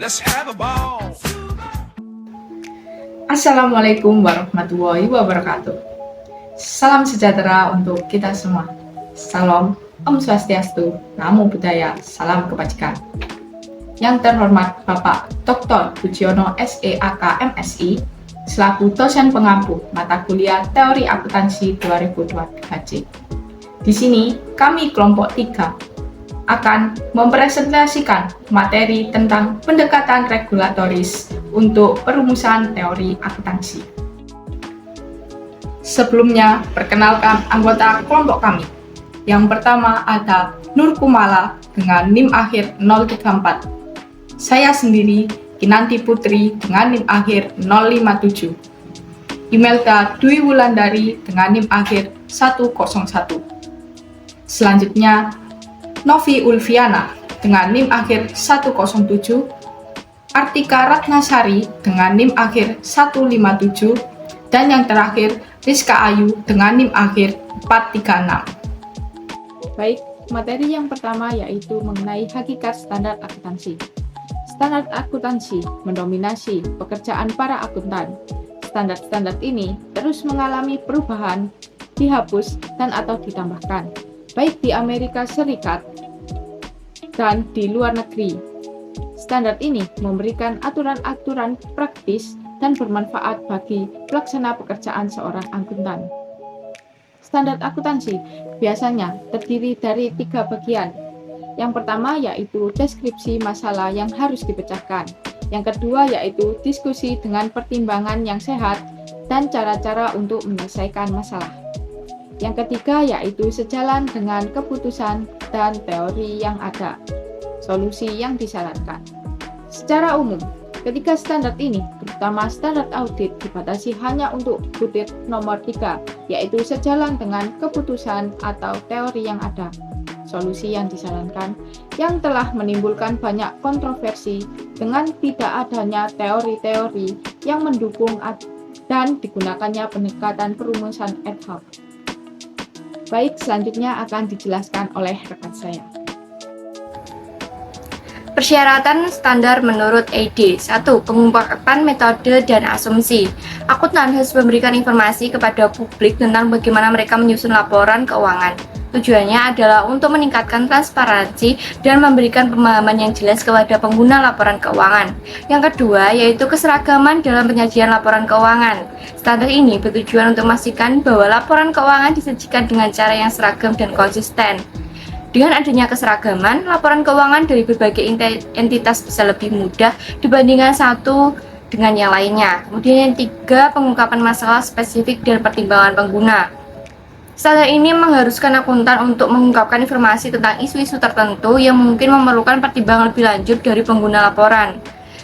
Let's have a ball. Assalamualaikum warahmatullahi wabarakatuh. Salam sejahtera untuk kita semua. Salam, Om Swastiastu, Namo Buddhaya, salam kebajikan. Yang terhormat Bapak Dr. Budiono SEAK MSI, selaku dosen pengampu mata kuliah Teori Akuntansi 2023. Di sini, kami kelompok 3 akan mempresentasikan materi tentang pendekatan regulatoris untuk perumusan teori akuntansi. Sebelumnya, perkenalkan anggota kelompok kami. Yang pertama ada Nur Kumala dengan NIM akhir 034. Saya sendiri, Kinanti Putri dengan NIM akhir 057. Imelda Dwi Wulandari dengan NIM akhir 101. Selanjutnya, Novi Ulfiana dengan NIM akhir 107, Artika Ratnasari dengan NIM akhir 157, dan yang terakhir Rizka Ayu dengan NIM akhir 436. Baik, materi yang pertama yaitu mengenai hakikat standar akuntansi. Standar akuntansi mendominasi pekerjaan para akuntan. Standar-standar ini terus mengalami perubahan, dihapus, dan atau ditambahkan, baik di Amerika Serikat dan di luar negeri. Standar ini memberikan aturan-aturan praktis dan bermanfaat bagi pelaksana pekerjaan seorang akuntan. Standar akuntansi biasanya terdiri dari 3 bagian. Yang pertama yaitu deskripsi masalah yang harus dipecahkan. Yang kedua yaitu diskusi dengan pertimbangan yang sehat dan cara-cara untuk menyelesaikan masalah. Yang ketiga yaitu sejalan dengan keputusan dan teori yang ada, solusi yang disarankan. Secara umum, ketiga standar ini, terutama standar audit, dibatasi hanya untuk butir nomor 3, yaitu sejalan dengan keputusan atau teori yang ada, solusi yang disarankan, yang telah menimbulkan banyak kontroversi dengan tidak adanya teori-teori yang mendukung dan digunakannya pendekatan perumusan ad hoc. Baik, selanjutnya akan dijelaskan oleh rekan saya. Persyaratan standar menurut ED. 1. Pengungkapan metode dan asumsi. Akuntan harus memberikan informasi kepada publik tentang bagaimana mereka menyusun laporan keuangan. Tujuannya adalah untuk meningkatkan transparansi dan memberikan pemahaman yang jelas kepada pengguna laporan keuangan. Yang kedua, yaitu keseragaman dalam penyajian laporan keuangan. Standar ini bertujuan untuk memastikan bahwa laporan keuangan disajikan dengan cara yang seragam dan konsisten. Dengan adanya keseragaman, laporan keuangan dari berbagai entitas bisa lebih mudah dibandingkan satu dengan yang lainnya. Kemudian yang 3, pengungkapan masalah spesifik dan pertimbangan pengguna. Standar ini mengharuskan akuntan untuk mengungkapkan informasi tentang isu-isu tertentu yang mungkin memerlukan pertimbangan lebih lanjut dari pengguna laporan.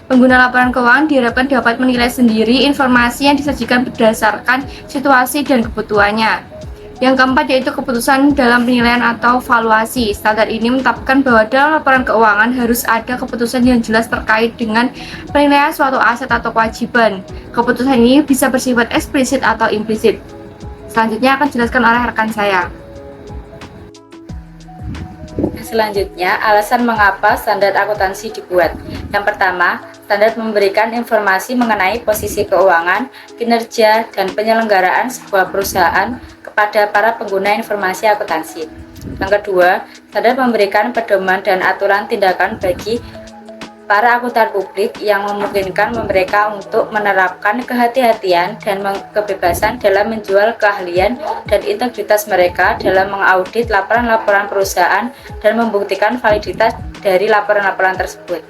Pengguna laporan keuangan diharapkan dapat menilai sendiri informasi yang disajikan berdasarkan situasi dan kebutuhannya. Yang keempat yaitu keputusan dalam penilaian atau valuasi. Standar ini menetapkan bahwa dalam laporan keuangan harus ada keputusan yang jelas terkait dengan penilaian suatu aset atau kewajiban. Keputusan ini bisa bersifat eksplisit atau implisit. Selanjutnya akan dijelaskan oleh rekan saya. Selanjutnya, alasan mengapa standar akuntansi dibuat. Yang pertama, standar memberikan informasi mengenai posisi keuangan, kinerja, dan penyelenggaraan sebuah perusahaan kepada para pengguna informasi akuntansi. Yang kedua, standar memberikan pedoman dan aturan tindakan bagi para akuntan publik yang memungkinkan mereka untuk menerapkan kehati-hatian dan kebebasan dalam menjual keahlian dan integritas mereka dalam mengaudit laporan-laporan perusahaan dan membuktikan validitas dari laporan-laporan tersebut.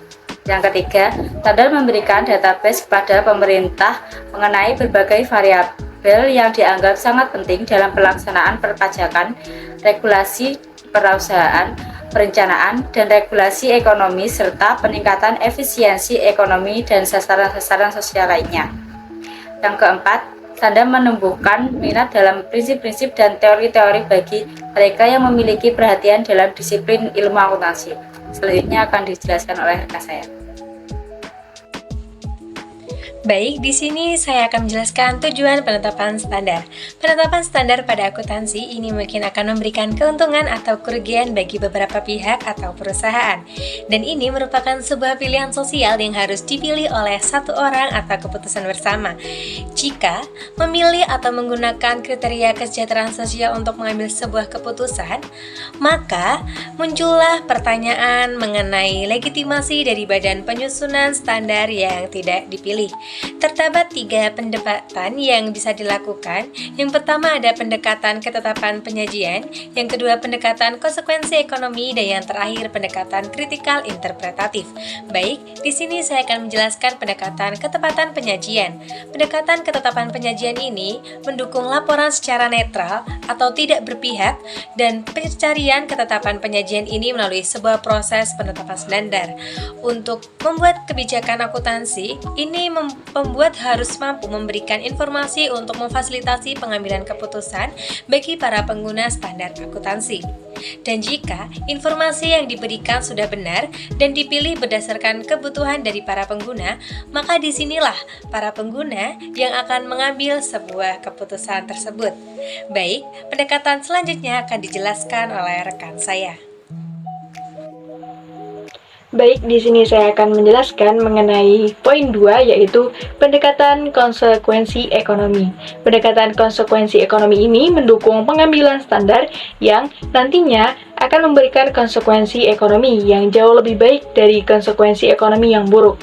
Yang ketiga, standar memberikan database kepada pemerintah mengenai berbagai variabel yang dianggap sangat penting dalam pelaksanaan perpajakan, regulasi perusahaan, perencanaan, dan regulasi ekonomi, serta peningkatan efisiensi ekonomi dan sasaran-sasaran sosial lainnya. Yang keempat, standar menumbuhkan minat dalam prinsip-prinsip dan teori-teori bagi mereka yang memiliki perhatian dalam disiplin ilmu akuntansi. Selanjutnya akan dijelaskan oleh rekan saya. Baik, di sini saya akan menjelaskan tujuan penetapan standar. Penetapan standar pada akuntansi ini mungkin akan memberikan keuntungan atau kerugian bagi beberapa pihak atau perusahaan. Dan ini merupakan sebuah pilihan sosial yang harus dipilih oleh satu orang atau keputusan bersama. Jika memilih atau menggunakan kriteria kesejahteraan sosial untuk mengambil sebuah keputusan, maka muncullah pertanyaan mengenai legitimasi dari badan penyusunan standar yang tidak dipilih. Terdapat 3 pendekatan yang bisa dilakukan. Yang pertama ada pendekatan ketetapan penyajian, yang kedua pendekatan konsekuensi ekonomi, dan yang terakhir pendekatan kritikal interpretatif. Baik, di sini saya akan menjelaskan pendekatan ketepatan penyajian. Pendekatan ketetapan penyajian ini mendukung laporan secara netral atau tidak berpihak, dan pencarian ketetapan penyajian ini melalui sebuah proses penetapan standar. Untuk membuat kebijakan akuntansi, ini membuat harus mampu memberikan informasi untuk memfasilitasi pengambilan keputusan bagi para pengguna standar akuntansi. Dan jika informasi yang diberikan sudah benar dan dipilih berdasarkan kebutuhan dari para pengguna, maka disinilah para pengguna yang akan mengambil sebuah keputusan tersebut. Baik, pendekatan selanjutnya akan dijelaskan oleh rekan saya. Baik, di sini saya akan menjelaskan mengenai poin 2, yaitu pendekatan konsekuensi ekonomi. Pendekatan konsekuensi ekonomi ini mendukung pengambilan standar yang nantinya akan memberikan konsekuensi ekonomi yang jauh lebih baik dari konsekuensi ekonomi yang buruk.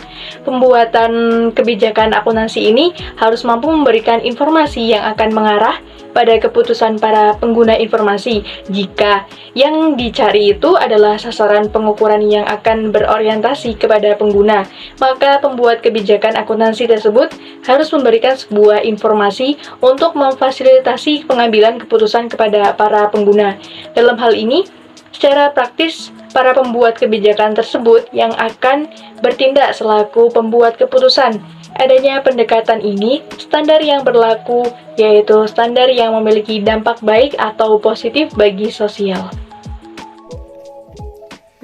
Pembuatan kebijakan akuntansi ini harus mampu memberikan informasi yang akan mengarah pada keputusan para pengguna informasi. Jika yang dicari itu adalah sasaran pengukuran yang akan berorientasi kepada pengguna, maka pembuat kebijakan akuntansi tersebut harus memberikan sebuah informasi untuk memfasilitasi pengambilan keputusan kepada para pengguna. Dalam hal ini, secara praktis, para pembuat kebijakan tersebut yang akan bertindak selaku pembuat keputusan. Adanya pendekatan ini, standar yang berlaku yaitu standar yang memiliki dampak baik atau positif bagi sosial.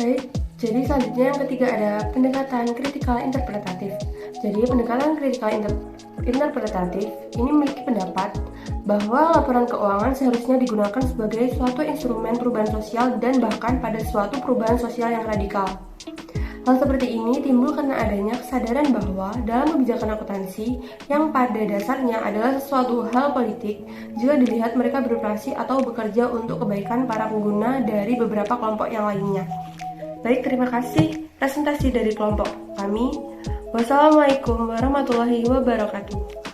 Baik, jadi selanjutnya yang ketiga ada pendekatan kritikal interpretatif. Jadi pendekatan kritikal interpretatif ini memiliki pendapat bahwa laporan keuangan seharusnya digunakan sebagai suatu instrumen perubahan sosial dan bahkan pada suatu perubahan sosial yang radikal. Hal seperti ini timbul karena adanya kesadaran bahwa dalam kebijakan akuntansi yang pada dasarnya adalah sesuatu hal politik, jika dilihat mereka beroperasi atau bekerja untuk kebaikan para pengguna dari beberapa kelompok yang lainnya. Baik, terima kasih presentasi dari kelompok kami. Wassalamualaikum warahmatullahi wabarakatuh.